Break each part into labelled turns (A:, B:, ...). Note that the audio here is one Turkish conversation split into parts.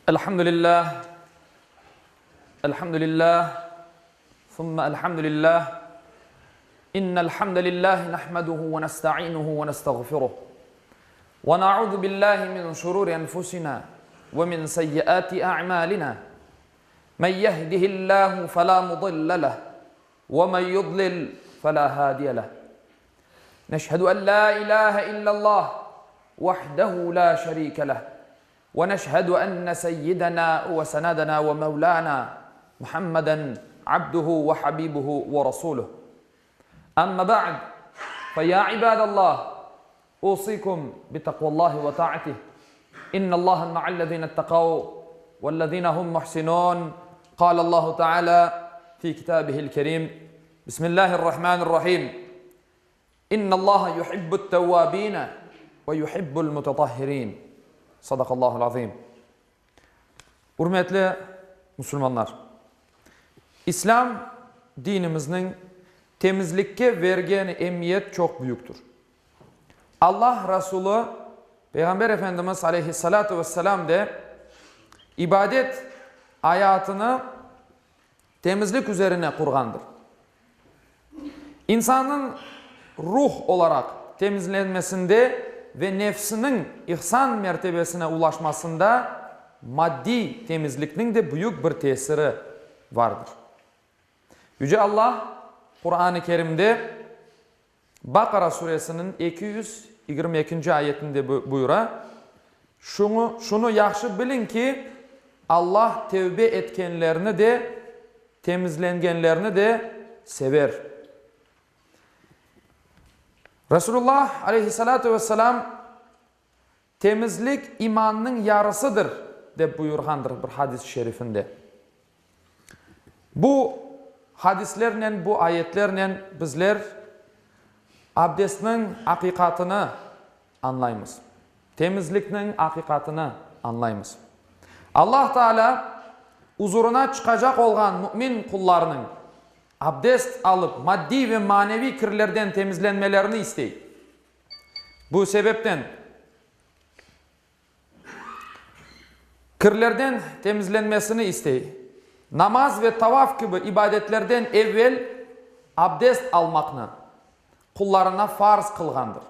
A: Elhamdülillah, elhamdülillah, thumma elhamdülillah, innel hamdelellahi nahmaduhu ve nesta'inuhu ve nestağfiruh. Ve na'udhu billahi min şururi enfusina ve min seyyiati a'malina. Men yehdihillahu fela mudille leh ve men yudlil fela hadiye leh. Neşhedü en la ilahe illallah vahdehu la şerike leh. ونشهد أن سيدنا وسندنا ومولانا محمدا عبده وحبيبه ورسوله أما بعد فيا عباد الله أوصيكم بتقوى الله وطاعته إن الله مع الذين اتقوا والذين هم محسنون قال الله تعالى في كتابه الكريم بسم الله الرحمن الرحيم إن الله يحب التوابين ويحب المتطهرين Sadakallahul azim. Hürmetli Müslümanlar, İslam dinimizin temizlikке vergen emniyet çok büyüktür. Allah Resulü Peygamber Efendimiz aleyhissalatu vesselam de ibadet hayatını temizlik üzerine kurgandır. İnsanın ruh olarak temizlenmesinde ve nefsinin ihsan mertebesine ulaşmasında maddi temizliknin de büyük bir tesiri vardır. Yüce Allah Kur'an-ı Kerim'de Bakara suresinin 222. ayetinde buyura, şunu yaxşı bilin ki Allah tevbe etkenlerini de temizlengenlerini de sever. Resulullah aleyhissalatu vesselam temizlik imanın yarısıdır de buyurgandır bir hadis-i şerifinde. Bu hadislerle, bu ayetlerle bizler abdestinin hakikatını anlayımız. Temizliknin hakikatını anlayımız. Allah Teala huzuruna çıkacak olan mümin kullarının abdest alıp maddi ve manevi kirlerden temizlenmelerini isteyir. Bu sebepten kirlerden temizlenmesini isteyir. Namaz ve tavaf gibi ibadetlerden evvel abdest almakını kullarına farz kılgandır.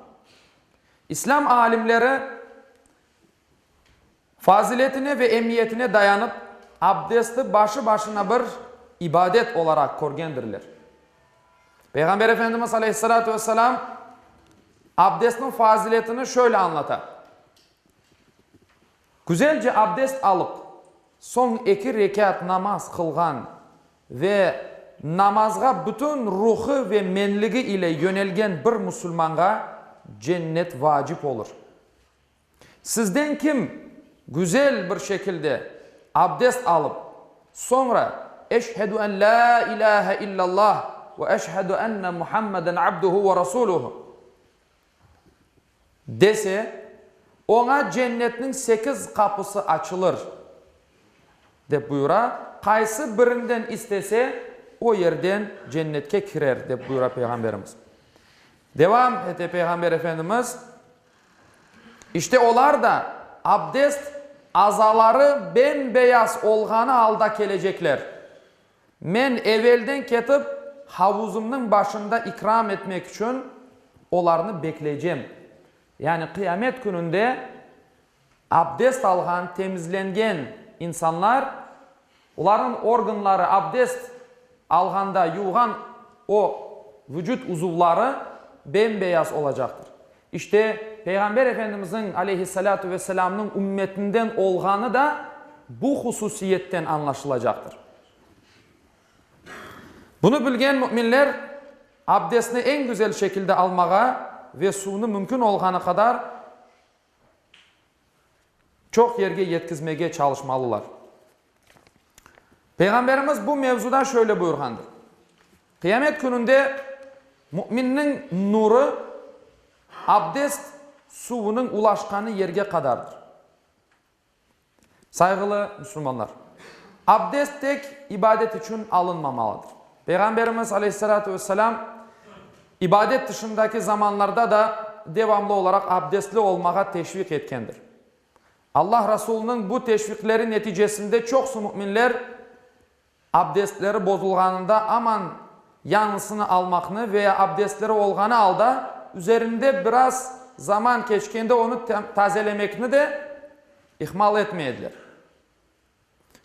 A: İslam alimleri faziletine ve emniyetine dayanıp abdesti başı başına bir ibadet olarak korgendirler. Peygamber Efendimiz Aleyhisselatü Vesselam abdestin faziletini şöyle anlatar. Güzelce abdest alıp son 2 rekat namaz kılgan ve namazga bütün ruhu ve menligi ile yönelgen bir Müslümana cennet vacip olur. Sizden kim güzel bir şekilde abdest alıp sonra eşhedü en la ilahe illallah ve eşhedü enne Muhammeden abduhu ve rasuluhu dese ona cennetin 8 kapısı açılır de buyura. Kaysı birinden istese o yerden cennetke girer de buyura Peygamberimiz. Devam etti Peygamber Efendimiz. İşte onlar da abdest azaları bembeyaz olğanı alda gelecekler. Men evvelden ketip havuzumның başında ikram etmek için onlarını bekleyeceğim. Yani kıyamet gününde abdest algan, temizlengen insanlar, onların organları abdest alganda yuğan o vücut uzuvları bembeyaz olacaktır. İşte Peygamber Efendimizin aleyhissalatu vesselam'ın ümmetinden olğanı da bu hususiyetten anlaşılacaktır. Bunu bilgen müminler abdestini en güzel şekilde almağa ve suyunu mümkün olğana kadar çok yerge yetkizmeye çalışmalılar. Peygamberimiz bu mevzuda şöyle buyurgandır. Kıyamet gününde müminin nuru abdest suyunun ulaşkanı yerge kadardır. Saygılı Müslümanlar, abdest tek ibadet için alınmamalıdır. Peygamberimiz Aleyhisselatü Vesselam ibadet dışındaki zamanlarda da devamlı olarak abdestli olmağa teşvik etkendir. Allah Resulü'nün bu teşvikleri neticesinde çok müminler abdestleri bozulganında aman yanısını almakını veya abdestleri olganı alda üzerinde biraz zaman geçkende onu tazelemekini de ihmal etmeyediler.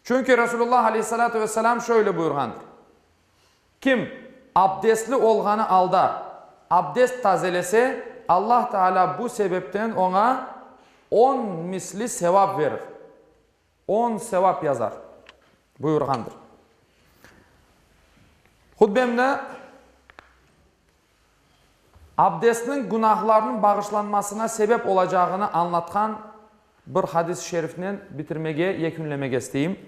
A: Çünkü Resulullah Aleyhisselatü Vesselam şöyle buyurgandır. Kim abdestli olganı alda abdest tazelese Allah Teala bu sebepten ona 10 misli sevap verir. 10 sevap yazar buyurgandır. Hutbemde abdestin günahlarının bağışlanmasına sebep olacağını anlatkan bir hadis-i şeriften bitirmege, yekünlemege isteyeyim.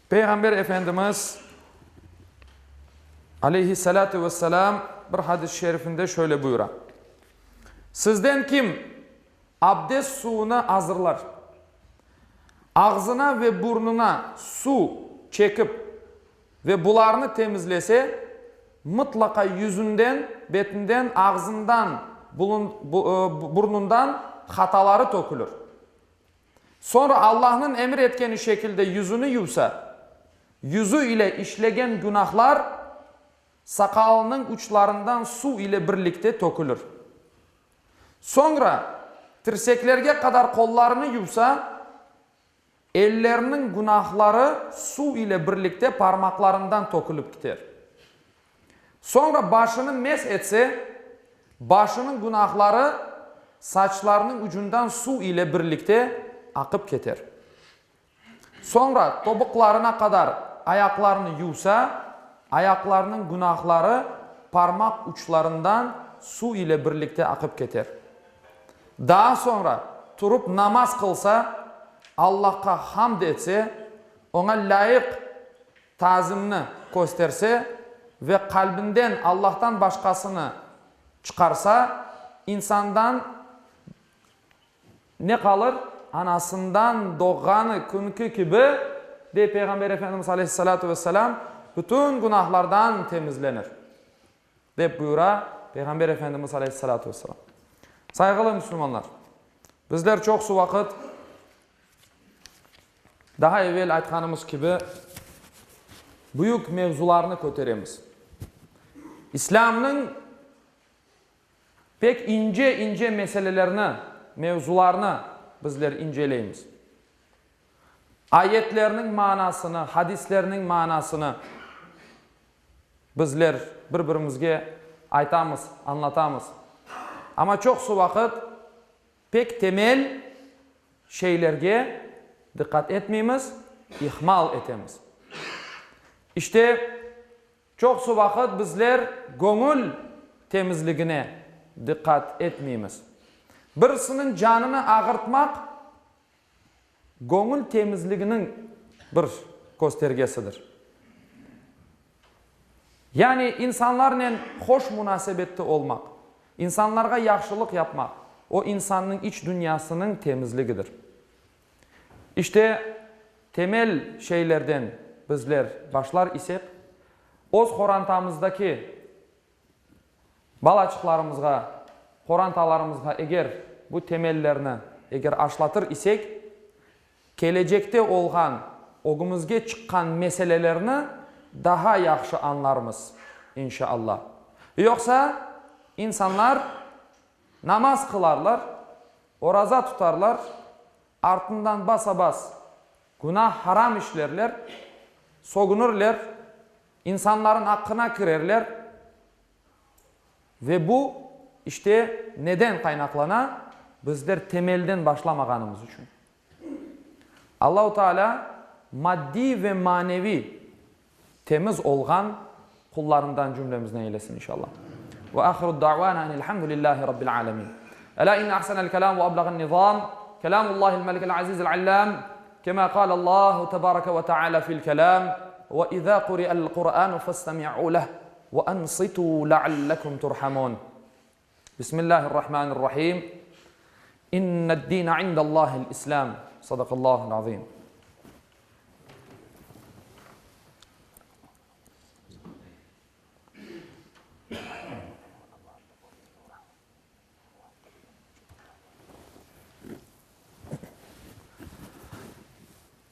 A: Peygamber Efendimiz Aleyhisselatü Vesselam bir hadis-i şerifinde şöyle buyurar. Sizden kim abdest suyunu hazırlar, ağzına ve burnuna su çekip ve bularını temizlese, mutlaka yüzünden, betinden, ağzından, burnundan hataları dökülür. Sonra Allah'ın emir etkeni şekilde yüzünü yuvsa, yüzü ile işlegen günahlar sakalının uçlarından su ile birlikte dökülür. Sonra tirseklerge kadar kollarını yuvsa, ellerinin günahları su ile birlikte parmaklarından dökülüp gider. Sonra başını mes etse, başının günahları saçlarının ucundan su ile birlikte akıp gider. Sonra topuklarına kadar ayaklarını yuvsa, ayaklarının günahları parmak uçlarından su ile birlikte akıp gider. Daha sonra turup namaz kılsa, Allah'a hamd etse, ona layık tazimini gösterse ve kalbinden Allah'tan başkasını çıkarsa, insandan ne kalır? Anasından doğanı günkü gibi de Peygamber Efendimiz Aleyhisselatü Vesselam bütün günahlardan temizlenir. De buyura Peygamber Efendimiz Aleyhisselatü Vesselam. Saygılı Müslümanlar, bizler çok su vakit daha evvel aytkanımız gibi büyük mevzularını köteremiz. İslam'ın pek ince meselelerini, mevzularını bizler inceleyimiz. Ayetlerinin manasını, hadislerinin manasını bizler birbirimizge aytamız, anlatamız. Ama çok su vakit pek temel şeylerge dikkat etmeyimiz, ihmal etemiz. İşte çok su vakit bizler gönül temizliğine dikkat etmeyimiz. Birisinin canını ağırtmak gönül temizliğinin bir göstergesidir. Yani insanlarla hoş münasebette olmak, insanlarga yaxşılık yapmak, o insanın iç dünyasının temizliğidir. İşte temel şeylerden bizler başlar isek, oz Korantamızdaki balaçıklarımızga, Korantalarımızga eğer bu temellerini eğer aşlatır isek, gelecekte olgan, ogumuzga çıkan meselelerini daha yaxşı anlarımız inşallah. Yoksa insanlar namaz kılarlar, oraza tutarlar, ardından basa bas günah haram işlerler, sogunurlar, insanların hakkına girerler ve bu işte neden kaynaklana? Bizler temelden başlamaganımız için. Allah-u Teala maddi ve manevi temiz olgan kullarından cümlemizden eylesin inşallah. Ve ahiru da'vana enilhamdülillahi rabbil alemin. Ela inne ahsenel kelam ve ablagan nizam kelamullahil melikil azizil allam kema kâle Allahu tebareke ve teala fil kelam ve izâ kuri'el Kur'anu fastemi'u leh ve ensitu leallekum turhamun. Bismillahirrahmanirrahim. İnned dîne indallâhil islam. Sadakallâhul azîm.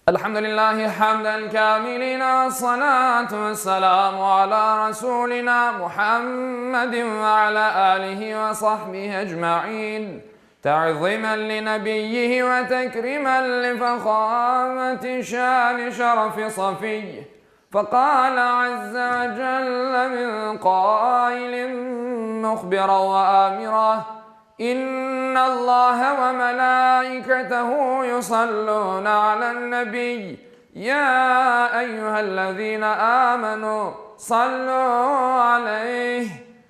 A: الحمد لله حمدا كاملين والصلاة والسلام على رسولنا محمد وعلى آله وصحبه أجمعين تعظيما لنبيه وتكريما لفخامة شان شرف صفيه فقال عز وجل من قائل مخبرا وآمرا إن الله وملائكته يصلون على النبي يا أيها الذين آمنوا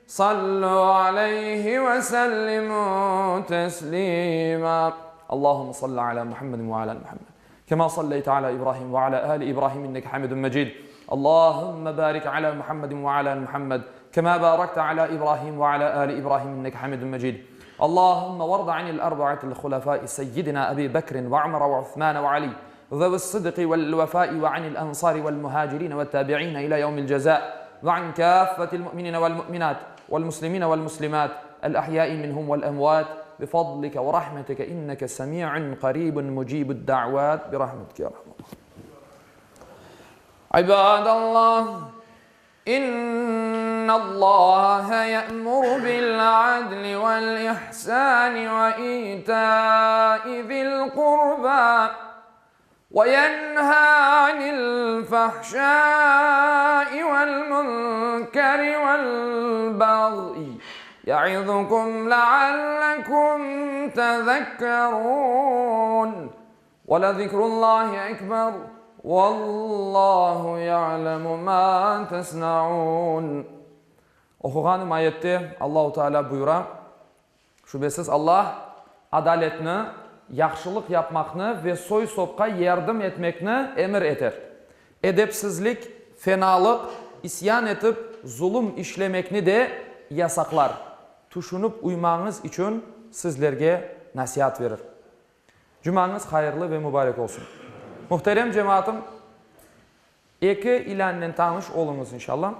A: صلوا عليه وسلموا تسليما اللهم صل على محمد وعلى آل محمد كما صليت على إبراهيم وعلى آل إبراهيم إنك حميد مجيد اللهم بارك على محمد وعلى آل محمد كما باركت على إبراهيم وعلى آل إبراهيم إنك حميد مجيد اللهم وارض عن الأربعة الخلفاء سيدنا أبي بكر وعمر وعثمان وعلي ذوي الصدق والوفاء وعن الأنصار والمهاجرين والتابعين إلى يوم الجزاء وعن كافة المؤمنين والمؤمنات والمسلمين والمسلمات الأحياء منهم والأموات بفضلك ورحمتك إنك سميع قريب مجيب الدعوات برحمتك يا رحمة الله عباد الله إن الله يأمر بالعدل والإحسان وإيتاء ذي القربى وينهى عن الفحشاء والمنكر والبغي يعظكم لعلكم تذكرون ولذكر الله أكبر Vallahu ya'lemu ma tesnaun. Okuğanım ayette Allahu Teala buyura, şüphesiz Allah adaletini, yaxşılık yapmakını ve soy sopka yardım etmekini emir eter. Edepsizlik, fenalık, isyan etip zulüm işlemekni de yasaklar. Tuşunup uymanız için sizlerge nasihat verir. Cumanız hayırlı ve mübarek olsun. Muhterem cemaatim, iki ilanla tanış olunuz inşallah.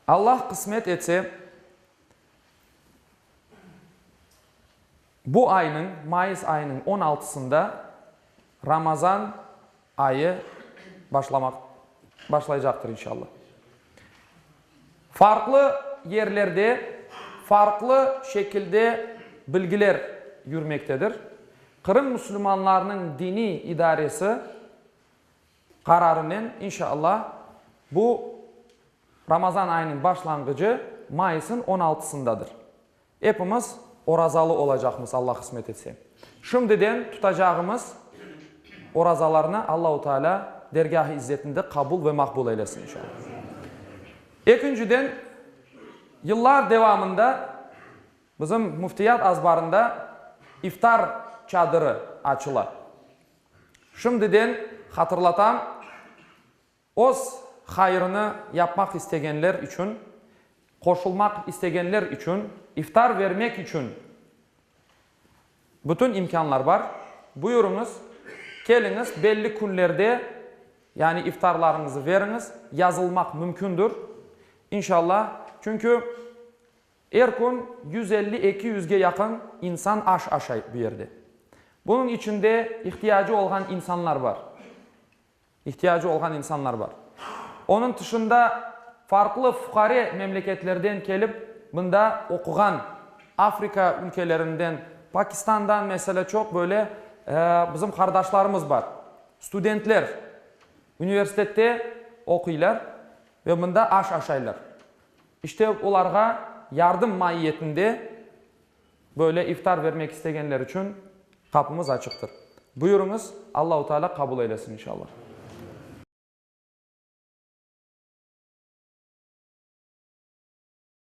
A: Allah kısmet etse, bu ayının, Mayıs ayının 16'sında Ramazan ayı başlayacaktır inşallah. Farklı yerlerde, farklı şekilde bilgiler yürümektedir. Kırım Müslümanlarının dini idaresi kararının inşallah bu Ramazan ayının başlangıcı Mayıs'ın 16'sındadır. Hepimiz orazalı olacağımız Allah kısmet etse. Şimdiden tutacağımız orazalarını Allah-u Teala dergah-ı izzetinde kabul ve makbul eylesin inşallah. İkinciden yıllar devamında bizim müftiyat azbarında iftar çadırı açıla. Şimdiden hatırlatam, öz hayrını yapmak isteyenler için, koşulmak isteyenler için, iftar vermek için bütün imkanlar var. Buyurunuz, geliniz belli günlerde yani iftarlarınızı veriniz, yazılmak mümkündür. İnşallah, çünkü her gün 150-200'ge yakın insan aşağı bir yerde. Bunun içinde ihtiyacı olan insanlar var. Onun dışında farklı fukare memleketlerden gelip bunda okuyan Afrika ülkelerinden, Pakistan'dan mesela çok böyle bizim kardeşlerimiz var. Studentler üniversitede okuylar ve bunda aşağılar. İşte onlara yardım mahiyetinde böyle iftar vermek isteyenler için kapımız açıktır. Buyurunuz, Allah-u Teala kabul eylesin inşallah.